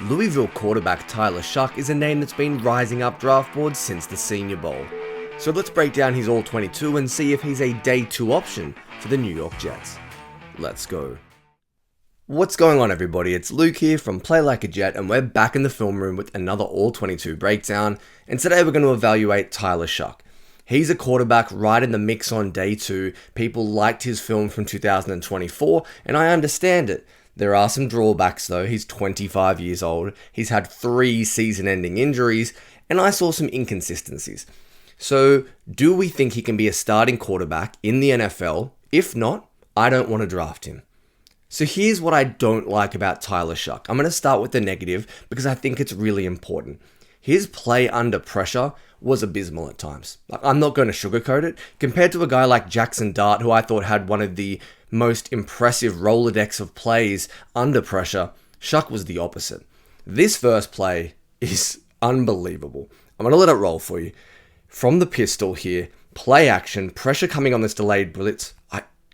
Louisville quarterback Tyler Shough is a name that's been rising up draft boards since the Senior Bowl. So let's break down his All-22 and see if he's a day 2 option for the New York Jets. Let's go. What's going on, everybody? It's Luke here from Play Like a Jet, and we're back in the film room with another All-22 breakdown, and today we're going to evaluate Tyler Shough. He's a quarterback right in the mix on day 2. People liked his film from 2024, and I understand it. There are some drawbacks though. He's 25 years old, he's had 3 season-ending injuries, and I saw some inconsistencies. So, do we think he can be a starting quarterback in the NFL? If not, I don't want to draft him. So here's what I don't like about Tyler Shough. I'm going to start with the negative because I think it's really important. His play under pressure was abysmal at times. I'm not going to sugarcoat it. Compared to a guy like Jackson Dart, who I thought had one of the most impressive Rolodex of plays under pressure, Shough was the opposite. This first play is unbelievable. I'm going to let it roll for you. From the pistol here, play action, pressure coming on this delayed blitz.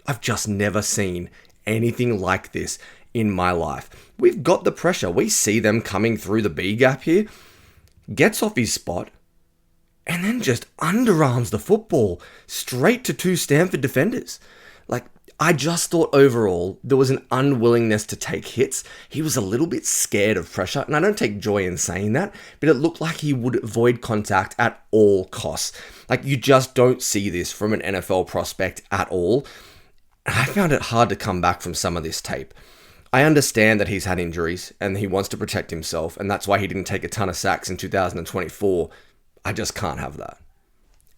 I've just never seen anything like this in my life. We've got the pressure. We see them coming through the B gap here. Gets off his spot and then just underarms the football straight to 2 Stanford defenders. I just thought overall there was an unwillingness to take hits. He was a little bit scared of pressure, and I don't take joy in saying that, but it looked like he would avoid contact at all costs. You just don't see this from an NFL prospect at all. I found it hard to come back from some of this tape. I understand that he's had injuries and he wants to protect himself, and that's why he didn't take a ton of sacks in 2024. I just can't have that.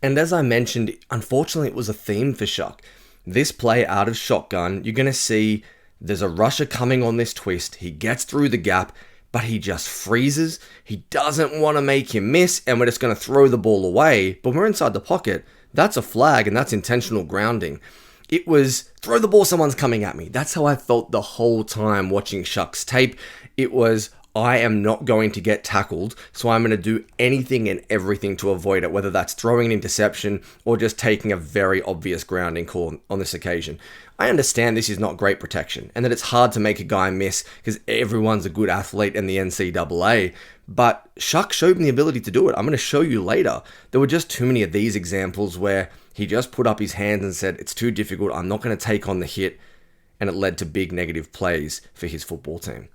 And as I mentioned, unfortunately it was a theme for Shough. This play out of shotgun, you're going to see there's a rusher coming on this twist. He gets through the gap, but he just freezes. He doesn't want to make him miss, and we're just going to throw the ball away. But we're inside the pocket. That's a flag, and that's intentional grounding. It was, throw the ball, someone's coming at me. That's how I felt the whole time watching Shough's tape. It was, I am not going to get tackled, so I'm going to do anything and everything to avoid it, whether that's throwing an interception or just taking a very obvious grounding call on this occasion. I understand this is not great protection and that it's hard to make a guy miss because everyone's a good athlete in the NCAA, but Shough showed me the ability to do it. I'm going to show you later. There were just too many of these examples where he just put up his hands and said, it's too difficult, I'm not going to take on the hit, and it led to big negative plays for his football team.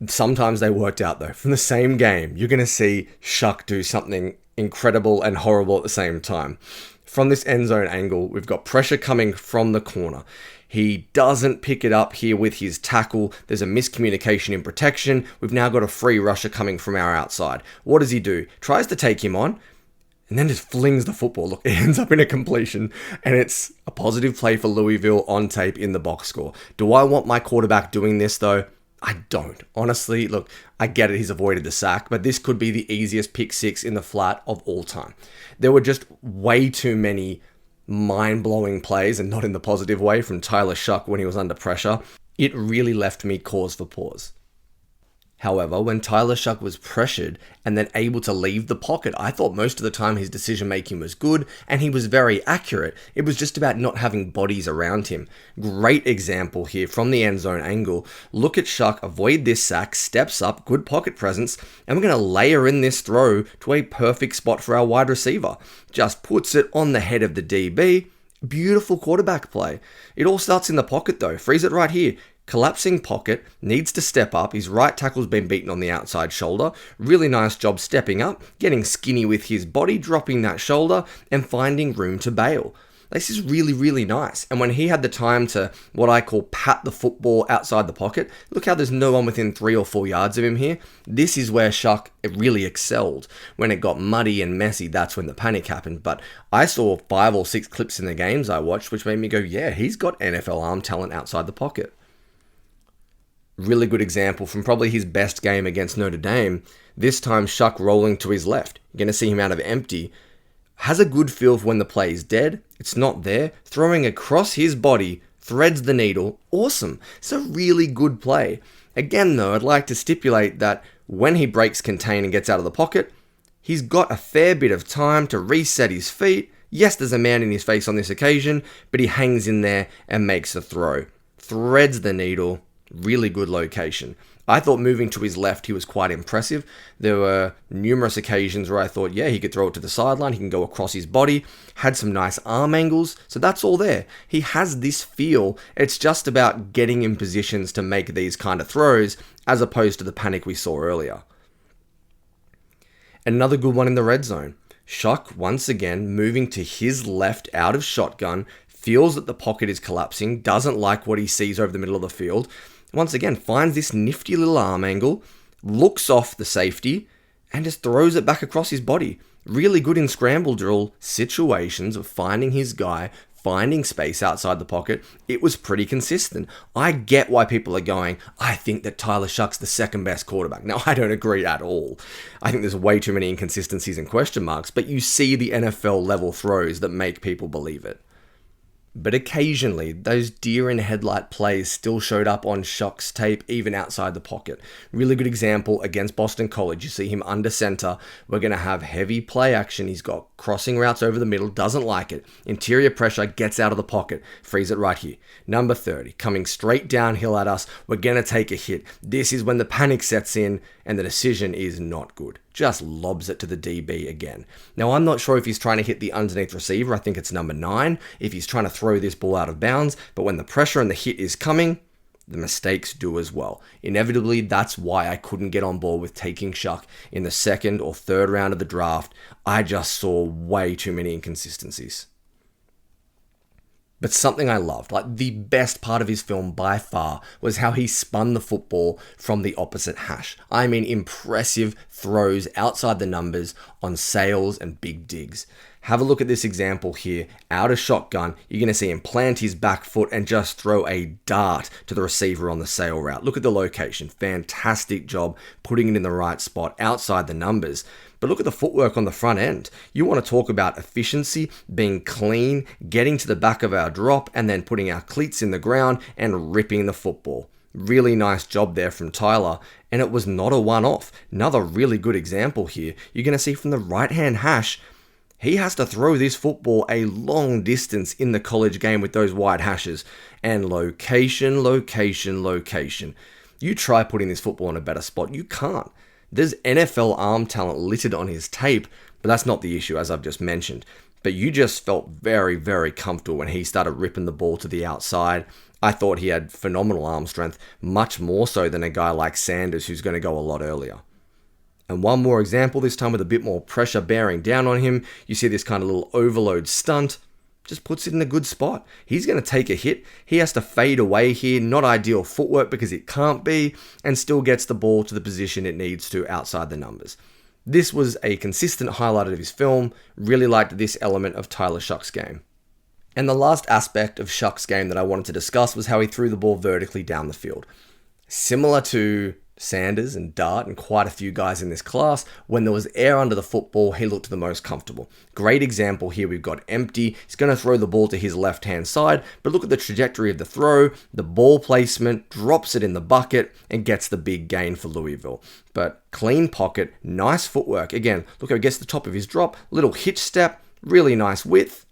Sometimes they worked out though. From the same game, you're going to see Shough do something incredible and horrible at the same time. From this end zone angle, we've got pressure coming from the corner. He doesn't pick it up here with his tackle. There's a miscommunication in protection. We've now got a free rusher coming from our outside. What does he do? Tries to take him on and then just flings the football. Look, it ends up in a completion, and it's a positive play for Louisville on tape in the box score. Do I want my quarterback doing this though? I don't. Honestly, look, I get it, he's avoided the sack, but this could be the easiest pick 6 in the flat of all time. There were just way too many mind-blowing plays, and not in the positive way, from Tyler Shough when he was under pressure. It really left me cause for pause. However, when Tyler Shough was pressured and then able to leave the pocket, I thought most of the time his decision making was good and he was very accurate. It was just about not having bodies around him. Great example here from the end zone angle. Look at Shough avoid this sack, steps up, good pocket presence, and we're going to layer in this throw to a perfect spot for our wide receiver. Just puts it on the head of the DB. Beautiful quarterback play. It all starts in the pocket though. Freeze it right here. Collapsing pocket, needs to step up. His right tackle's been beaten on the outside shoulder. Really nice job stepping up, getting skinny with his body, dropping that shoulder, and finding room to bail. This is really, really nice. And when he had the time to, what I call, pat the football outside the pocket, look how there's no one within 3 or 4 yards of him here. This is where Shough really excelled. When it got muddy and messy, that's when the panic happened. But I saw 5 or 6 clips in the games I watched, which made me go, yeah, he's got NFL arm talent outside the pocket. Really good example from probably his best game against Notre Dame. This time Shough rolling to his left. You're going to see him out of empty. Has a good feel for when the play is dead. It's not there. Throwing across his body, threads the needle. Awesome. It's a really good play. Again though, I'd like to stipulate that when he breaks contain and gets out of the pocket, he's got a fair bit of time to reset his feet. Yes, there's a man in his face on this occasion, but he hangs in there and makes the throw. Threads the needle. Really good location. I thought moving to his left, he was quite impressive. There were numerous occasions where I thought, yeah, he could throw it to the sideline, he can go across his body, had some nice arm angles, so that's all there. He has this feel. It's just about getting in positions to make these kind of throws, as opposed to the panic we saw earlier. Another good one in the red zone. Shuck, once again, moving to his left out of shotgun, feels that the pocket is collapsing, doesn't like what he sees over the middle of the field. Once again, finds this nifty little arm angle, looks off the safety, and just throws it back across his body. Really good in scramble drill situations of finding his guy, finding space outside the pocket. It was pretty consistent. I get why people are going, I think that Tyler Shough's the second best quarterback. Now, I don't agree at all. I think there's way too many inconsistencies and question marks, but you see the NFL level throws that make people believe it. But occasionally, those deer in headlight plays still showed up on Shuck's tape, even outside the pocket. Really good example against Boston College. You see him under center. We're going to have heavy play action. He's got crossing routes over the middle, doesn't like it. Interior pressure, gets out of the pocket, frees it right here. Number 30, coming straight downhill at us. We're going to take a hit. This is when the panic sets in, and the decision is not good. Just lobs it to the DB again. Now, I'm not sure if he's trying to hit the underneath receiver. I think it's number 9. If he's trying to throw this ball out of bounds. But when the pressure and the hit is coming, the mistakes do as well. Inevitably, that's why I couldn't get on board with taking Shuck in the second or third round of the draft. I just saw way too many inconsistencies. But something I loved, like the best part of his film by far, was how he spun the football from the opposite hash. I mean, impressive throws outside the numbers on sails and big digs. Have a look at this example here. Out of shotgun, you're going to see him plant his back foot and just throw a dart to the receiver on the sail route. Look at the location. Fantastic job putting it in the right spot outside the numbers. But look at the footwork on the front end. You want to talk about efficiency, being clean, getting to the back of our drop, and then putting our cleats in the ground and ripping the football. Really nice job there from Tyler, and it was not a one-off. Another really good example here. You're going to see from the right-hand hash, he has to throw this football a long distance in the college game with those wide hashes. And location, location, location. You try putting this football in a better spot. You can't. There's NFL arm talent littered on his tape, but that's not the issue, as I've just mentioned. But you just felt very, very comfortable when he started ripping the ball to the outside. I thought he had phenomenal arm strength, much more so than a guy like Sanders, who's going to go a lot earlier. And one more example, this time with a bit more pressure bearing down on him. You see this kind of little overload stunt. Just puts it in a good spot. He's going to take a hit. He has to fade away here. Not ideal footwork because it can't be, and still gets the ball to the position it needs to outside the numbers. This was a consistent highlight of his film. Really liked this element of Tyler Shough's game. And the last aspect of Shuck's game that I wanted to discuss was how he threw the ball vertically down the field. Similar to Sanders and Dart and quite a few guys in this class, when there was air under the football, he looked the most comfortable. Great example here, we've got empty. He's going to throw the ball to his left-hand side, but look at the trajectory of the throw, the ball placement, drops it in the bucket, and gets the big gain for Louisville. But clean pocket, nice footwork. Again, look how he gets the top of his drop, little hitch step, really nice width,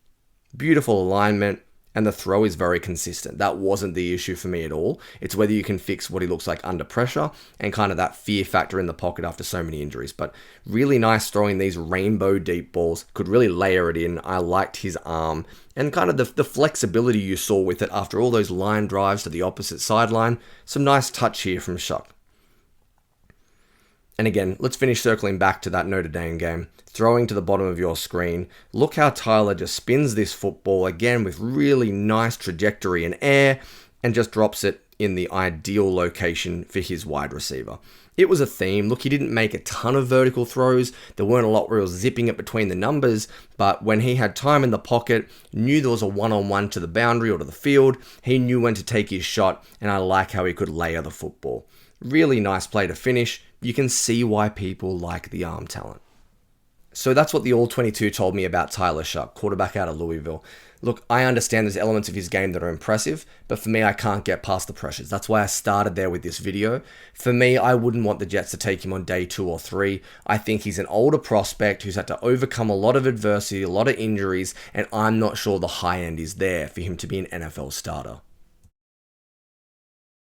beautiful alignment, and the throw is very consistent. That wasn't the issue for me at all. It's whether you can fix what he looks like under pressure and kind of that fear factor in the pocket after so many injuries. But really nice throwing these rainbow deep balls. Could really layer it in. I liked his arm and kind of the flexibility you saw with it after all those line drives to the opposite sideline. Some nice touch here from Shuck. And again, let's finish circling back to that Notre Dame game. Throwing to the bottom of your screen. Look how Tyler just spins this football again with really nice trajectory and air and just drops it in the ideal location for his wide receiver. It was a theme. Look, he didn't make a ton of vertical throws. There weren't a lot where he was zipping it between the numbers, but when he had time in the pocket, knew there was a one-on-one to the boundary or to the field, he knew when to take his shot, and I like how he could layer the football. Really nice play to finish. You can see why people like the arm talent. So that's what the All-22 told me about Tyler Shough, quarterback out of Louisville. Look, I understand there's elements of his game that are impressive, but for me, I can't get past the pressures. That's why I started there with this video. For me, I wouldn't want the Jets to take him on day 2 or 3. I think he's an older prospect who's had to overcome a lot of adversity, a lot of injuries, and I'm not sure the high end is there for him to be an NFL starter.